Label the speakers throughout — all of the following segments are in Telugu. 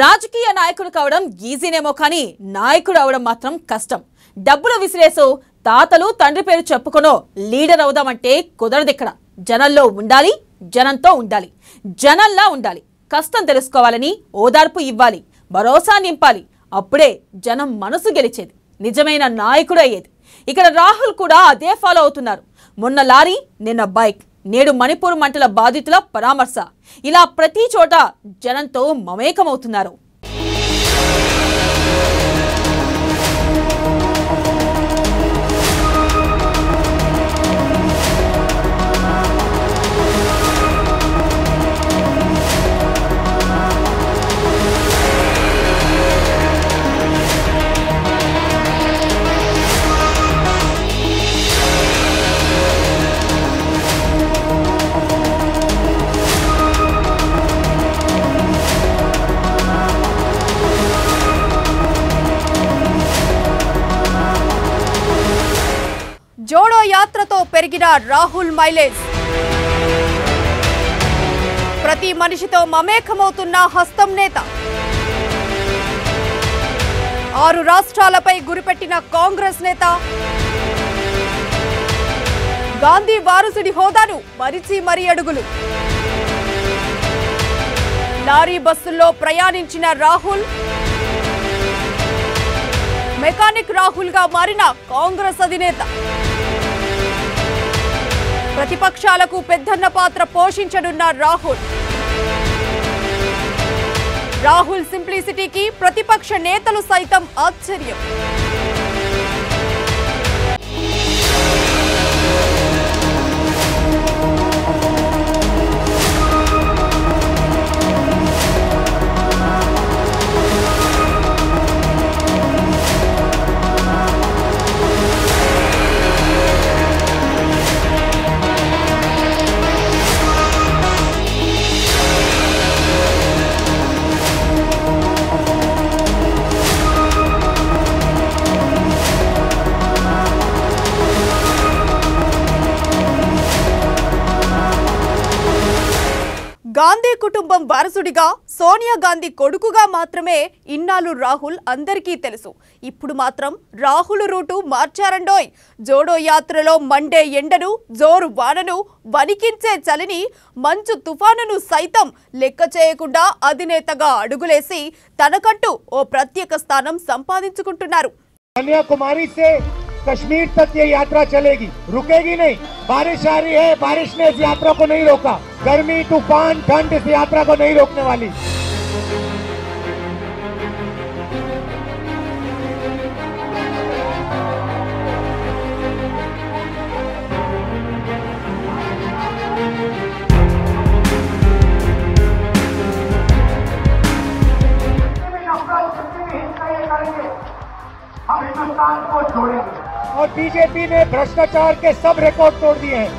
Speaker 1: రాజకీయ నాయకుడు కావడం ఈజీనేమో కానీ నాయకుడు అవడం మాత్రం కష్టం. డబ్బులు విసిరేసో తాతలు తండ్రి పేరు చెప్పుకొనో లీడర్ అవుదామంటే కుదరదిక్కడ. జనంలో ఉండాలి, జనంతో ఉండాలి, జనంలా ఉండాలి. కష్టం తెలుసుకోవాలని ఓదార్పు ఇవ్వాలి, భరోసా నింపాలి. అప్పుడే జనం మనసు గెలిచేది, నిజమైన నాయకుడు అయ్యేది. ఇక్కడ రాహుల్ కూడా అదే ఫాలో అవుతున్నారు. మొన్న లారీ, నిన్న బైక్, నేడు మణిపూర్ మంటల బాధితుల పరామర్శ. ఇలా ప్రతి చోట జనంతో మమేకమవుతున్నారు.
Speaker 2: జోడో యాత్రతో పెరిగిన రాహుల్ మైలేజ్, ప్రతి మనిషితో మమేకమవుతున్న హస్తం నేత, 6 రాష్ట్రాలపై గురిపెట్టిన కాంగ్రెస్ నేత, గాంధీ వారసుడి హోదాను మరిచి మరీ అడుగులు. లారీ బస్సుల్లో ప్రయాణించిన రాహుల్, మెకానిక్ రాహుల్ గా మారిన కాంగ్రెస్ అధినేత, ప్రతిపక్షాలకు పెద్దన్న పాత్ర పోషించనున్న రాహుల్ సింప్లిసిటీకి ప్రతిపక్ష నేతలు సైతం ఆశ్చర్యం. గాంధీ కుటుంబం వారసుడిగా, సోనియా గాంధీ కొడుకుగా మాత్రమే ఇన్నాళ్ళు రాహుల్ అందరికీ తెలుసు. ఇప్పుడు మాత్రం రాహుల్ రూటు మార్చారండోయ్. జోడో యాత్రలో మండే ఎండను, జోరు వానను, వణికించే చలిని, మంచు తుఫానును సైతం లెక్క చేయకుండా అధినేతగా అడుగులేసి తనకంటూ ఓ ప్రత్యేక స్థానం సంపాదించుకుంటున్నారు.
Speaker 3: कन्याकुमारी से कश्मीर तक ये यात्रा चलेगी, रुकेगी नहीं। बारिश आ रही है, बारिश ने इस यात्रा को नहीं रोका। गर्मी, तूफान, ठंड इस यात्रा को नहीं रोकने वाली। हम हिंदुस्तान को छोड़ेंगे और बीजेपी ने भ्रष्टाचार के सब रिकॉर्ड तोड़ दिए हैं।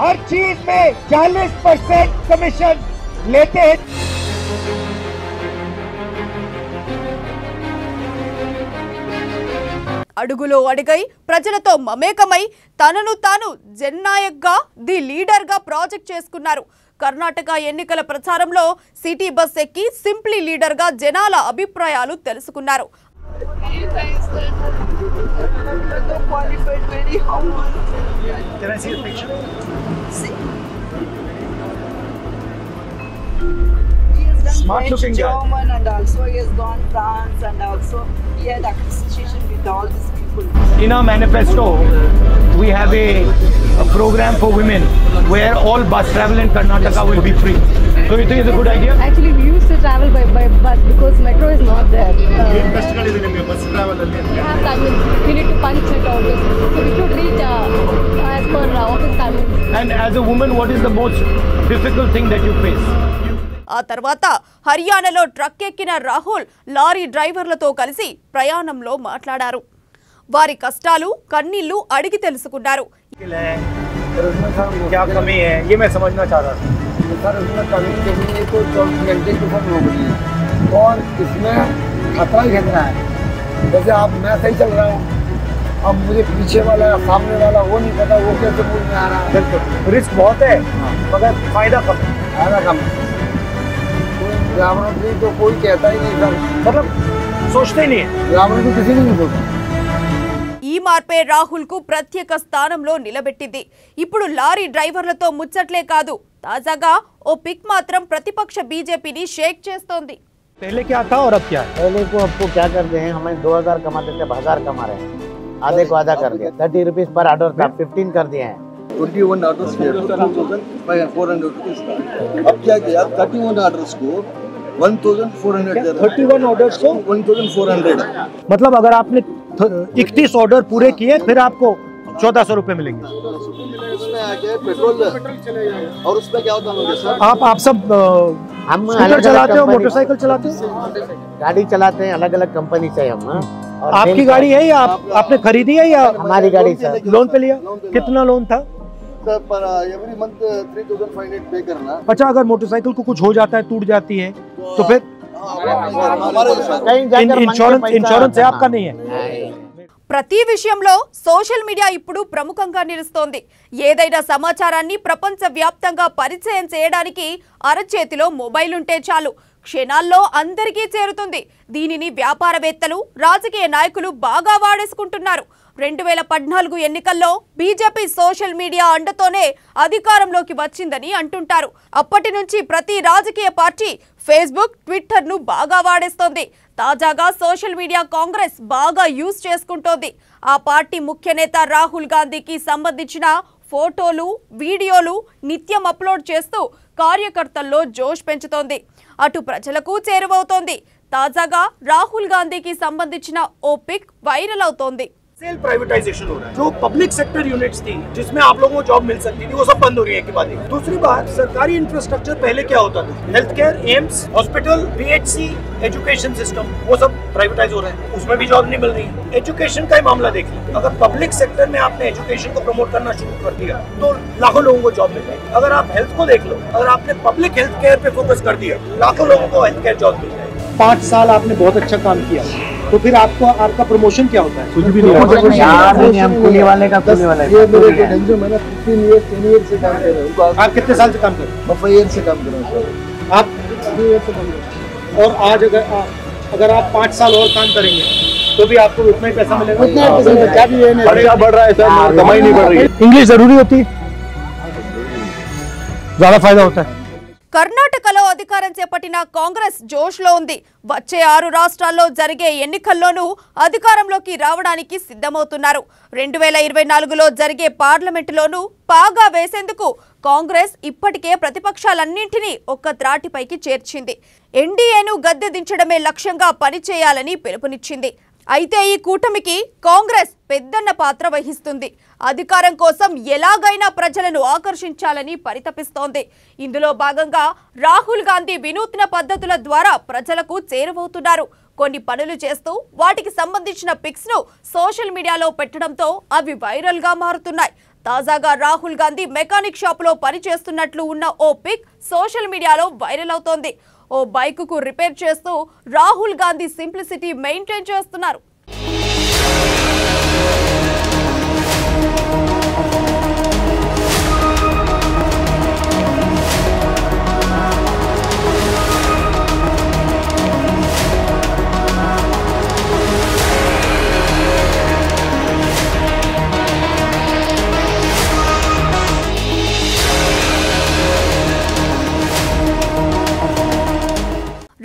Speaker 3: हर चीज में 40% कमीशन लेते हैं।
Speaker 2: అడుగులో అడుగై ప్రజలతో మమేకమై తనను తాను జననాయక్గా, ది లీడర్గా ప్రాజెక్ట్ చేసుకున్నారు. కర్ణాటక ఎన్నికల ప్రచారంలో సిటీ బస్ ఎక్కి సింప్లీ లీడర్గా జనాల అభిప్రాయాలు తెలుసుకున్నారు.
Speaker 3: Can I see a picture?
Speaker 4: Smart looking German guy. And also he has gone France and also he had association with all these people.
Speaker 3: In our manifesto, we have a program for women where all bus travel in Karnataka will be free. So you think it's a good idea?
Speaker 5: Actually, we used to travel by bus because metro is not there.
Speaker 3: bus travel
Speaker 5: We have timings. We need to punch it always. So we should reach as per office timings.
Speaker 3: And as a woman, what is the most difficult thing that you face?
Speaker 2: ఆ తర్వాత హర్యానాలో ట్రక్ ఎక్కిన రాహుల్ లారీ డ్రైవర్లతో కలిసి ప్రయాణంలో మాట్లాడారు. వారి కష్టాలు, కన్నీళ్లు అడిగి తెలుసుకున్నారు.
Speaker 3: क्या कमी है ये मैं समझना चाह रहा था।
Speaker 6: सर उसमें कमी देखने को 24 घंटे की फोन हो गई है और इसमें खतरा ही खतरा है। जैसे आप मैं सही चल रहा हूँ, अब मुझे पीछे वाला सामने वाला वो नहीं पता वो कैसे मूड में आ रहा है।
Speaker 3: रिस्क बहुत है मगर फायदा कम है।
Speaker 6: फायदा कम है। ग्रामीण तो कोई कहता ही नहीं सर,
Speaker 3: मतलब सोचते ही नहीं है।
Speaker 6: ग्रामीण को किसी ने नहीं बोलता।
Speaker 2: ఈ మార్పే రాహుల్ కు ప్రత్యేక స్థానంలో నిలబెట్టింది. ఇప్పుడు లారీ డ్రైవర్లతో ముచ్చట్లే కాదు, తాజాగా ఓ పిక్ మాత్రం ప్రతిపక్ష బీజేపీని షేక్ చేస్తోంది.
Speaker 3: पहले क्या था और अब क्या है?
Speaker 7: पहले को आपको क्या करते हैं, हमें 2000 कमाते थे, 1000 कमा रहे हैं, आधे को आधा कर दिया। 30 रुपीज पर ऑर्डर था, 15 कर दिए हैं।
Speaker 8: 21 ऑर्डर्स किए 2400 रुपीज का। अब क्या किया, 31 ऑर्डर्स को 1400
Speaker 3: 31 ऑर्डर्स को
Speaker 8: 1400।
Speaker 3: मतलब अगर आपने 31 ऑर्डर पूरे किए फिर आपको 1400 रुपए मिलेंगे।
Speaker 8: इसमें आके पेट्रोल और उसमें क्या होता है सर,
Speaker 3: आप सब
Speaker 7: हम
Speaker 3: स्कूटर चलाते हो, मोटरसाइकिल चलाते हो?
Speaker 7: गाड़ी चलाते हैं, अलग अलग कंपनी से हम। और
Speaker 3: आपकी गाड़ी है या आपने खरीदी है या
Speaker 7: हमारी गाड़ी सर।
Speaker 3: लोन पे लिया? कितना लोन था?
Speaker 8: सर पर एवरी मंथ 3500 पे करना।
Speaker 3: अच्छा, अगर मोटरसाइकिल को कुछ हो जाता है, टूट जाती है, तो फिर
Speaker 7: कहीं जाकर
Speaker 3: इंश्योरेंस है आपका नहीं है?
Speaker 2: ప్రతి విషయంలో సోషల్ మీడియా ఇప్పుడు ప్రముఖంగా నిలుస్తోంది. ఏదైనా సమాచారాన్ని ప్రపంచ వ్యాప్తంగా పరిచయం చేయడానికి అరచేతిలో మొబైల్ ఉంటే చాలు, క్షణాల్లో అందరికీ చేరుతుంది. దీనిని వ్యాపారవేత్తలు, రాజకీయ నాయకులు బాగా వాడేసుకుంటున్నారు. 2014 ఎన్నికల్లో బీజేపీ సోషల్ మీడియా అండతోనే అధికారంలోకి వచ్చిందని అంటుంటారు. అప్పటి నుంచి ప్రతి రాజకీయ పార్టీ ఫేస్బుక్, ట్విట్టర్ను బాగా వాడేస్తోంది. తాజాగా సోషల్ మీడియా కాంగ్రెస్ బాగా యూజ్ చేసుకుంటోంది. ఆ పార్టీ ముఖ్య నేత రాహుల్ గాంధీకి సంబంధించిన ఫోటోలు, వీడియోలు నిత్యం అప్లోడ్ చేస్తూ కార్యకర్తల్లో జోష్ పెంచుతోంది. అటు ప్రజలకు చేరువవుతోంది. తాజాగా రాహుల్ గాంధీకి సంబంధించిన ఓ పిక్ వైరల్ అవుతోంది.
Speaker 3: सेल प्राइवेटाइजेशन हो रहा है। जो पब्लिक सेक्टर यूनिट्स थी जिसमें आप लोगों को जॉब मिल सकती थी, वो सब बंद हो रही है। की बात है। दूसरी बात, सरकारी इंफ्रास्ट्रक्चर पहले क्या होता था, health care, AIIMS, hospital, PHC, education system, वो सब प्राइवेटाइज हो रहे हैं, उसमें भी जॉब नहीं मिल रही। एजुकेशन का ही मामला देख लीजिए, अगर पब्लिक सेक्टर में आपने एजुकेशन को प्रमोट करना शुरू कर दिया तो लाखों लोगों को जॉब मिल जाएगी। अगर आप हेल्थ को देख लो, अगर आपने पब्लिक हेल्थ केयर पे फोकस कर दिया, लाखों लोगों को हेल्थ केयर जॉब मिल जाएगी। 5 साल आपने बहुत अच्छा काम किया, तो फिर आपका प्रमोशन क्या होता है? कुछ भी नहीं होता।
Speaker 7: हम कूली वाले का कूली वाला
Speaker 8: ये मेरे को टेंशन, मैंने 15 ईयर्स 10 ईयर्स से काम कर रहा हूँ।
Speaker 3: आप कितने साल से काम कर रहे
Speaker 8: मैं 5 ईयर्स से काम कर रहा हूँ सर।
Speaker 3: आप
Speaker 8: 3 ईयर्स से काम कर रहा हूँ।
Speaker 3: और आज अगर आप 5 साल और काम करेंगे तो भी आपको उतना ही पैसा मिलेगा?
Speaker 8: क्या भी है, खर्चा बढ़ रहा है सर, कमाई नहीं बढ़ रही है।
Speaker 3: इंग्लिश जरूरी होती है, ज्यादा फायदा होता है।
Speaker 2: కర్ణాటకలో అధికారం చేపట్టిన కాంగ్రెస్ జోష్లో ఉంది. వచ్చే 6 రాష్ట్రాల్లో జరిగే ఎన్నికల్లోనూ అధికారంలోకి రావడానికి సిద్ధమవుతున్నారు. 2024లో జరిగే పార్లమెంటులోనూ పాగా వేసేందుకు కాంగ్రెస్ ఇప్పటికే ప్రతిపక్షాలన్నింటినీ ఒక్క త్రాటిపైకి చేర్చింది. ఎన్డీఏను గద్దె దించడమే లక్ష్యంగా పనిచేయాలని పిలుపునిచ్చింది. అయితే ఈ కూటమికి కాంగ్రెస్ పెద్దన్న పాత్ర వహిస్తుంది. అధికారం కోసం ఎలాగైనా ప్రజలను ఆకర్షించాలని పరితపిస్తోంది. ఇందులో భాగంగా రాహుల్ గాంధీ వినూత్న పద్ధతుల ద్వారా ప్రజలకు చేరువవుతున్నారు. కొన్ని పనులు చేస్తూ వాటికి సంబంధించిన పిక్స్ ను సోషల్ మీడియాలో పెట్టడంతో అవి వైరల్ గా మారుతున్నాయి. తాజాగా రాహుల్ గాంధీ మెకానిక్ షాప్ లో పనిచేస్తున్నట్లు ఉన్న ఓ పిక్ సోషల్ మీడియాలో వైరల్ అవుతోంది. ఓ బైకుకు రిపేర్ చేస్తూ రాహుల్ గాంధీ సింప్లిసిటీ మెయింటైన్ చేస్తున్నారు.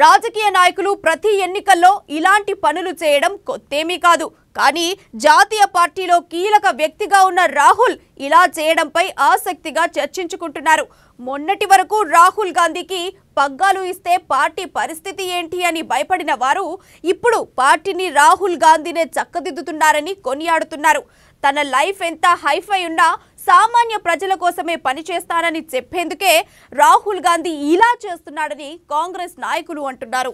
Speaker 2: రాజకీయ నాయకులు ప్రతి ఎన్నికల్లో ఇలాంటి పనులు చేయడం కొత్తేమీ కాదు. కానీ జాతీయ పార్టీలో కీలక వ్యక్తిగా ఉన్న రాహుల్ ఇలా చేయడంపై ఆసక్తిగా చర్చించుకుంటున్నారు. మొన్నటి వరకు రాహుల్ గాంధీకి పగ్గాలు ఇస్తే పార్టీ పరిస్థితి ఏంటి అని భయపడిన వారు ఇప్పుడు పార్టీని రాహుల్ గాంధీనే చక్కదిద్దుతున్నారని కొనియాడుతున్నారు. తన లైఫ్ ఎంత హైఫై ఉన్నా సామాన్య ప్రజల కోసమే పనిచేస్తానని చెప్పేందుకే రాహుల్ గాంధీ ఇలా చేస్తున్నాడని కాంగ్రెస్ నాయకులు అంటున్నారు.